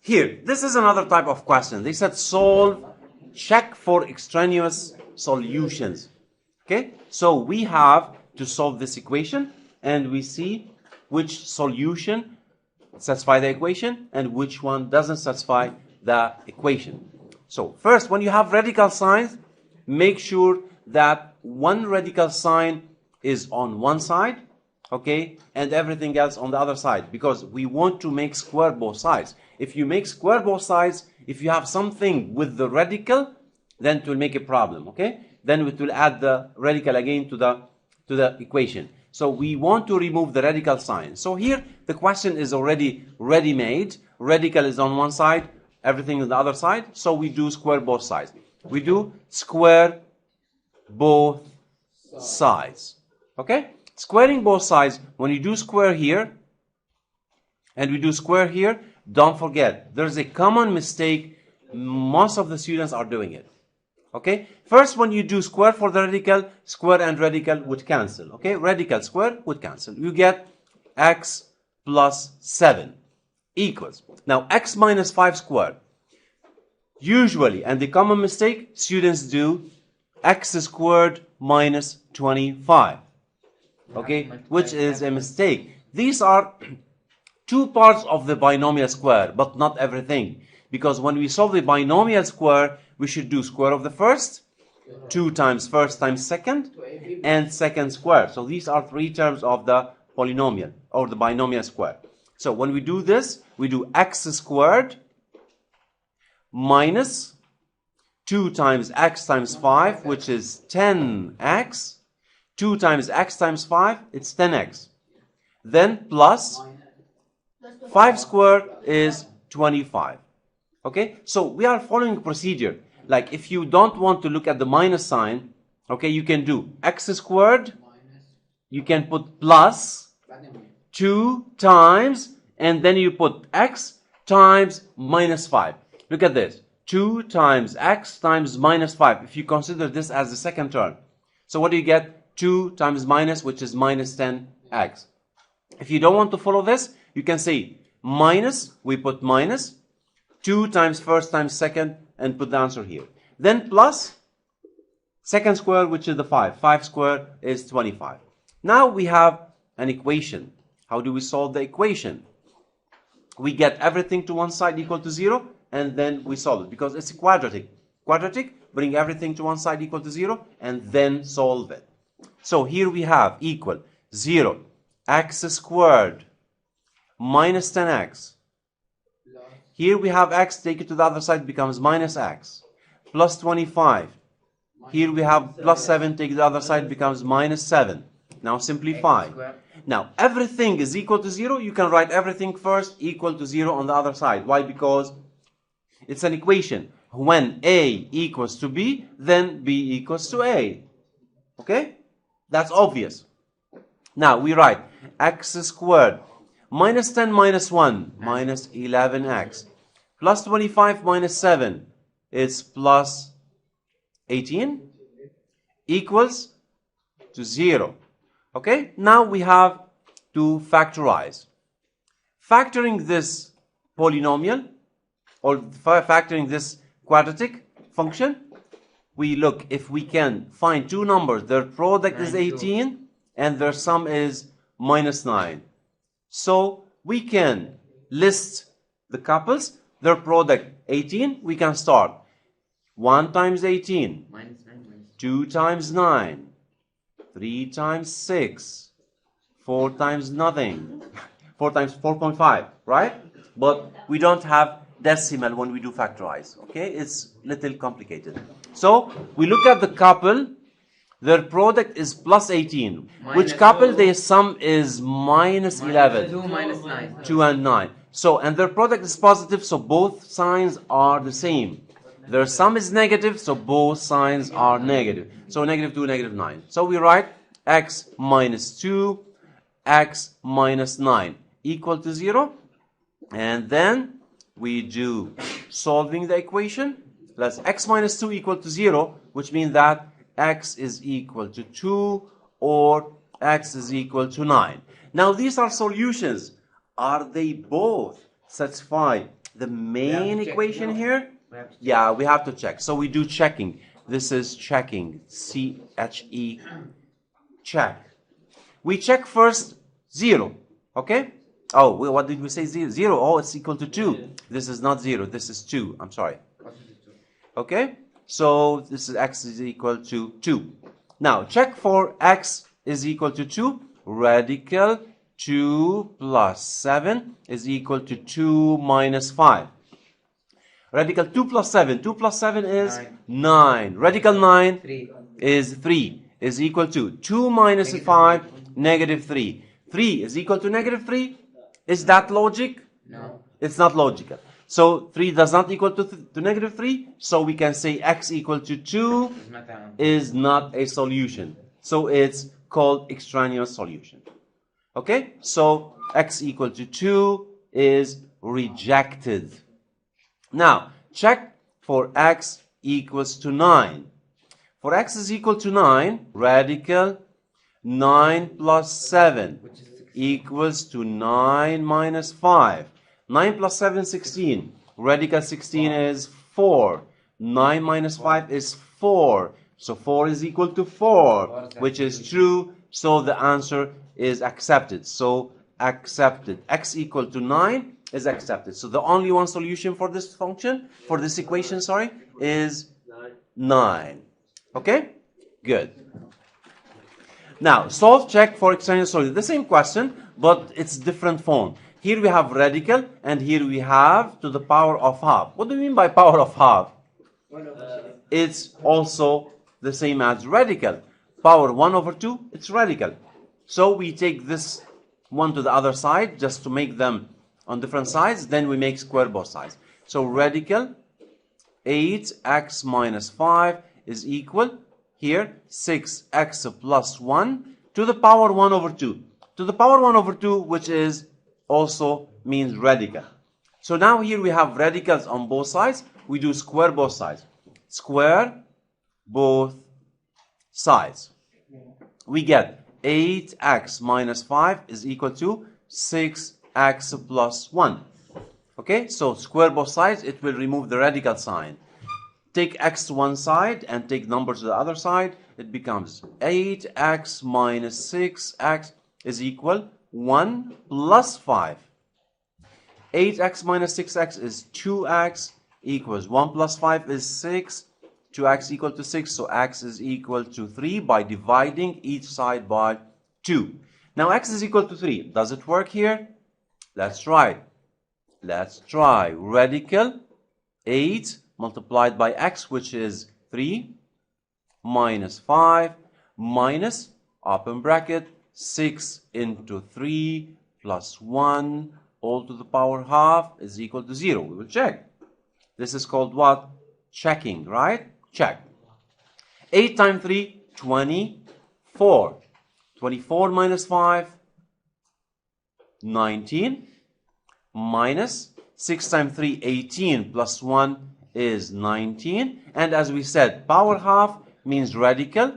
Here, this is another type of question. They said check for extraneous solutions. Okay, so we have to solve this equation and we see which solution satisfies the equation and which one doesn't satisfy the equation. So first, when you have radical signs, make sure that one radical sign is on one side, okay, and everything else on the other side, because we want to make square both sides. If you make square both sides, if you have something with the radical, then it will make a problem, okay? Then it will add the radical again to the equation. So we want to remove the radical sign. So here the question is already ready-made. Radical is on one side, everything on the other side. So we do square both sides. We do square both sides. Okay? Squaring both sides, when you do square here and we do square here, don't forget, there's a common mistake. Most of the students are doing it. Okay? First, when you do square for the radical, square and radical would cancel. Okay? Radical square would cancel. You get x plus 7 equals. Now, x minus 5 squared. Usually, and the common mistake students do, x squared minus 25. Okay? Which is a mistake. These are two parts of the binomial square, but not everything. Because when we solve the binomial square, we should do square of the first, 2 times first times second, and second square. So these are three terms of the polynomial or the binomial square. So when we do this, we do x squared minus 2 times x times 5, which is 10x. 2 times x times 5, it's 10x. Then plus 5 squared is 25. Okay, so we are following procedure. Like if you don't want to look at the minus sign, okay, you can do x squared, you can put plus 2 times, and then you put x times minus 5. Look at this, 2 times x times minus 5, if you consider this as the second term. So what do you get? 2 times minus, which is minus 10x. If you don't want to follow this, you can say minus, we put minus, 2 times first times second, and put the answer here. Then plus second square, which is the 5. 5 squared is 25. Now we have an equation. How do we solve the equation? We get everything to one side equal to 0, and then we solve it, because it's a quadratic. Quadratic, bring everything to one side equal to 0, and then solve it. So here we have equal 0, x squared minus 10x. Here we have x, take it to the other side, becomes minus x. Plus 25. Here we have plus 7, take the other side, becomes minus 7. Now simplify. Now everything is equal to 0. You can write everything first equal to 0 on the other side. Why? Because it's an equation. When a equals to b, then b equals to a. Okay? That's obvious. Now we write x squared minus 10 minus 1 minus 11x. Plus 25 minus 7 is plus 18 equals to 0. Okay, now we have to factorize. Factoring this polynomial or factoring this quadratic function, we look if we can find two numbers, their product is 18 and their sum is minus 9. So we can list the couples, their product 18, we can start 1 times 18, 2 times 9, 3 times 6, 4 times nothing, 4 times 4.5, right? But we don't have decimal when we do factorize, okay? It's little complicated. So we look at the couple, their product is plus 18. Which couple? Their sum is minus 11. 2 minus 9. 2 and 9. So, and their product is positive, so both signs are the same. Their sum is negative, so both signs are negative. So negative 2, negative 9. So we write x minus 2, x minus 9 equal to 0. And then we do solving the equation. Let's x minus 2 equal to 0, which means that x is equal to 2 or x is equal to 9. Now these are solutions. Are they both satisfy the main equation here? Yeah, we have to check. So we do checking. This is checking. C-H-E, check. We check first 0. Okay? Oh, what did we say? 0. 0. Oh, it's equal to 2. This is not 0. This is 2. I'm sorry. Okay? So this is x is equal to 2. Now, check for x is equal to 2. Radical 2 plus 7 is equal to 2 minus 5. Radical 2 plus 7. 2 plus 7 is 9. Radical 9 is 3. Is equal to 2 minus 5, negative 3. 3 is equal to negative 3. Is that logic? No. It's not logical. So 3 does not equal to negative 3. So we can say x equal to 2 is not a solution. So it's called extraneous solution. Okay? So x equal to 2 is rejected. Now, check for x equals to 9. For x is equal to 9, radical 9 plus 7 equals to 9 minus 5. 9 plus 7, 16. Radical 16 is 4. 9 minus 5 is 4. So 4 is equal to 4, which is true. So the answer is accepted. So accepted. X equal to 9 is accepted. So the only one solution for this function, for this equation, sorry, is 9. Okay? Good. Now, solve check for extraneous solution. The same question, but it's different form. Here we have radical, and here we have to the power of half. What do you mean by power of half? It's also the same as radical. Power 1 over 2, it's radical. So we take this one to the other side, just to make them on different sides. Then we make square both sides. So radical 8x minus 5 is equal, here, 6x plus 1 to the power 1 over 2. To the power 1 over 2, which is also means radical. So now here we have radicals on both sides. We do square both sides. Square both sides. We get 8x minus 5 is equal to 6x plus 1. Okay, so square both sides, it will remove the radical sign. Take x to one side and take number to the other side. It becomes 8x minus 6x is equal 1 plus 5. 8x minus 6x is 2x equals 1 plus 5 is 6. 2x equal to 6. So x is equal to 3 by dividing each side by 2. Now x is equal to 3. Does it work here? Let's try. Let's try. Radical 8 multiplied by x, which is 3, minus 5, minus, open bracket, 6 into 3 plus 1, all to the power half is equal to 0. We will check. This is called what? Checking, right? Check. 8 times 3, 24. 24 minus 5, 19, minus 6 times 3, 18, plus 1 is 19. And as we said, power half means radical.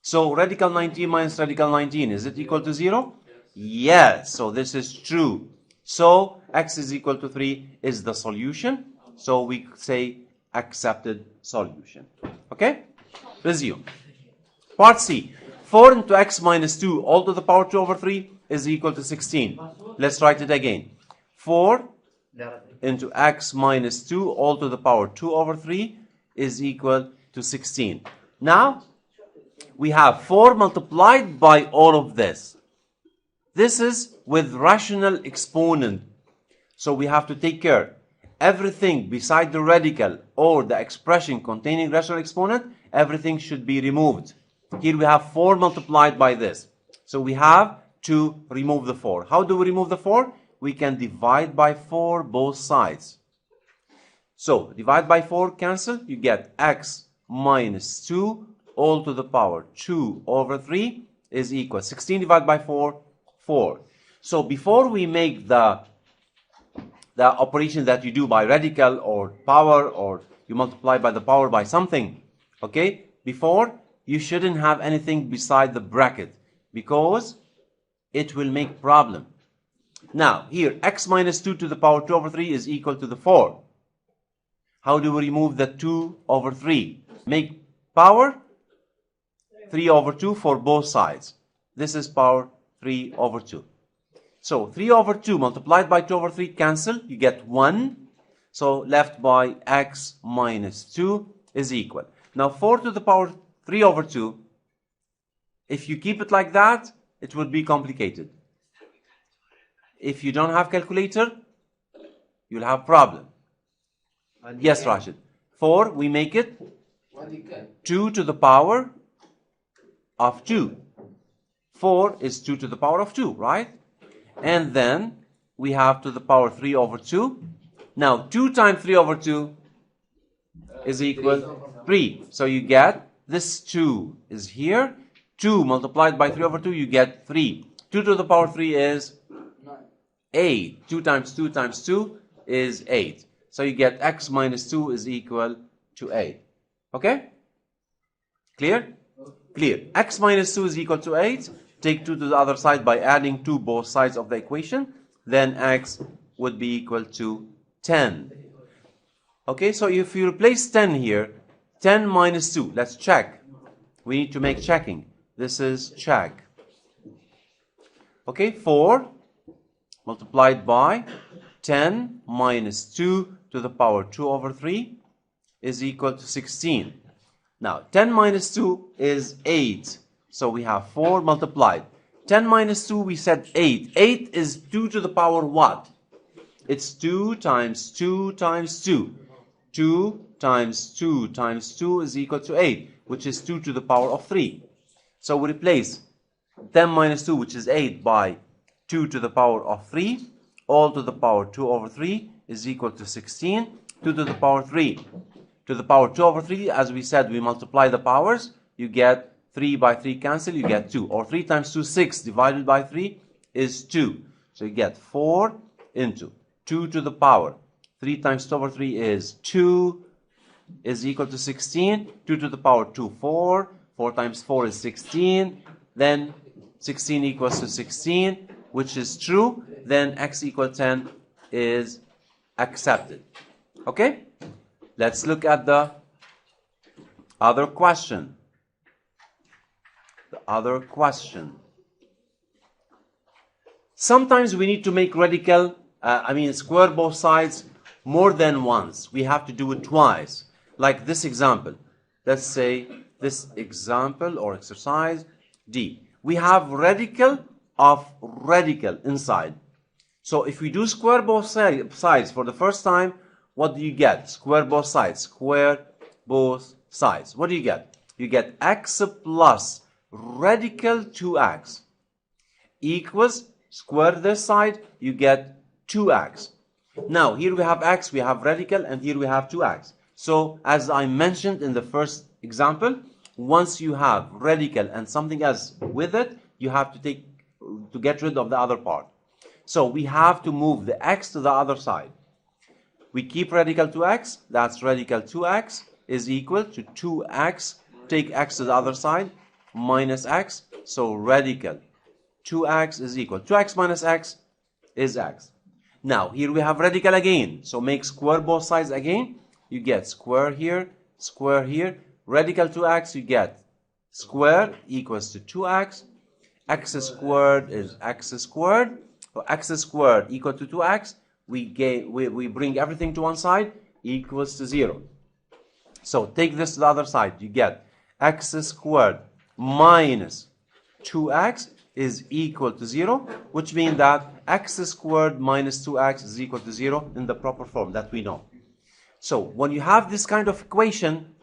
So radical 19 minus radical 19, is it equal to 0? Yes. So this is true. So x is equal to 3 is the solution. So we say accepted solution. Okay? Resume. Part C. 4 into x minus 2 all to the power 2 over 3 is equal to 16. Let's write it again. 4 into x minus 2 all to the power 2 over 3 is equal to 16. Now, we have 4 multiplied by all of this. This is with rational exponent. So we have to take care. Everything beside the radical or the expression containing rational exponent, everything should be removed. Here we have 4 multiplied by this. So we have to remove the 4. How do we remove the 4? We can divide by 4 both sides. So divide by 4, cancel. You get x minus 2 all to the power 2 over 3 is equal. 16 divided by 4, 4. So before we make the operation that you do by radical or power, or you multiply by the power by something, okay, before you shouldn't have anything beside the bracket because it will make problem. Now, here, x minus 2 to the power 2 over 3 is equal to the 4. How do we remove the 2 over 3? Make power 3 over 2 for both sides. This is power 3 over 2. So 3 over 2 multiplied by 2 over 3 cancel. You get 1. So left by x minus 2 is equal. Now 4 to the power 3 over 2. If you keep it like that, it would be complicated. If you don't have calculator, you'll have problem. Yes, Rashid. 4, we make it 2 to the power of 2. 4 is 2 to the power of 2, right? And then we have to the power 3 over 2. Now 2 times 3 over 2 is equal 3. So you get this 2 is here. 2 multiplied by 3 over 2, you get 3. 2 to the power 3 is 8. 2 times 2 times 2 is 8. So you get x minus 2 is equal to 8. Okay? Clear? Clear. X minus 2 is equal to 8. Take 2 to the other side by adding 2 both sides of the equation. Then x would be equal to 10. Okay, so if you replace 10 here, 10 minus 2, let's check. We need to make checking. This is check. Okay, 4 multiplied by 10 minus 2 to the power 2 over 3 is equal to 16. Now, 10 minus 2 is 8. So we have 4 multiplied. 10 minus 2, we said 8. 8 is 2 to the power what? It's 2 times 2 times 2. 2 times 2 times 2 is equal to 8, which is 2 to the power of 3. So we replace 10 minus 2, which is 8, by 2 to the power of 3. All to the power 2 over 3 is equal to 16. 2 to the power 3 to the power 2 over 3, as we said, we multiply the powers. You get 3 by 3 cancel, you get 2. Or 3 times 2, 6 divided by 3 is 2. So you get 4 into 2 to the power. 3 times 2 over 3 is 2 is equal to 16. 2 to the power 2, 4. 4 times 4 is 16. Then 16 equals to 16, which is true. Then x equal 10 is accepted. Okay? Let's look at the other question. The other question. Sometimes we need to make radical, square both sides more than once. We have to do it twice. Like this example. Let's say this example or exercise D. We have radical of radical inside. So if we do square both sides for the first time, what do you get? Square both sides. Square both sides. What do you get? You get x plus radical 2x equals, square this side, you get 2x. Now, here we have x, we have radical, and here we have 2x. So, as I mentioned in the first example, once you have radical and something else with it, you have to get rid of the other part. So, we have to move the x to the other side. We keep radical 2x, that's radical 2x is equal to 2x, take x to the other side, minus x, so radical 2x is equal, 2x minus x is x. Now, here we have radical again, so make square both sides again, you get square here, radical 2x, you get square equals to 2x, x squared is x squared, so x squared equal to 2x, we bring everything to one side, equals to 0. So take this to the other side, you get x squared minus 2x is equal to 0, which means that x squared minus 2x is equal to 0 in the proper form that we know. So when you have this kind of equation,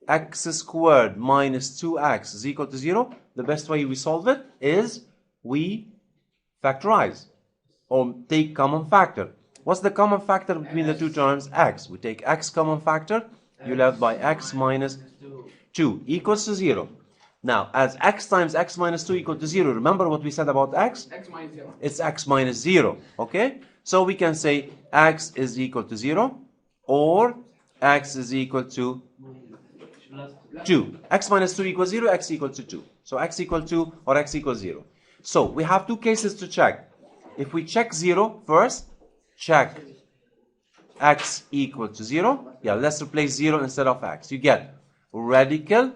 x squared minus 2x is equal to 0, the best way we solve it is we factorize or take common factor. What's the common factor between the two terms? X. We take x common factor, you left by x minus 2 equals to 0. Now, as x times x minus 2 equal to 0, remember what we said about x? X minus 0. It's x minus 0, okay? So we can say x is equal to 0 or x is equal to 2. X minus 2 equals 0, x equals to 2. So x equals 2 or x equals 0. So we have two cases to check. If we check 0 first, check x equal to 0. Yeah, let's replace 0 instead of x. You get radical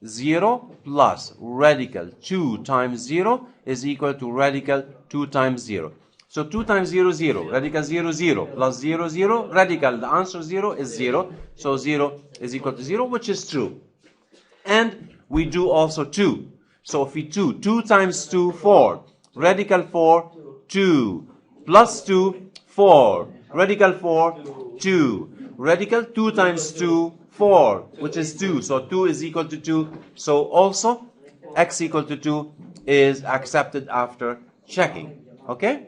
0 plus radical 2 times 0 is equal to radical 2 times 0. So 2 times 0, 0. Radical 0, 0. Plus 0, 0. Radical, the answer 0 is 0. So 0 is equal to 0, which is true. And we do also 2. So if we 2 times 2, 4. Radical 4, 2. Plus 2, 4. Radical 4, 2. Radical 2 times 2, 4, which is 2. So 2 is equal to 2. So also x equal to 2 is accepted after checking. Okay?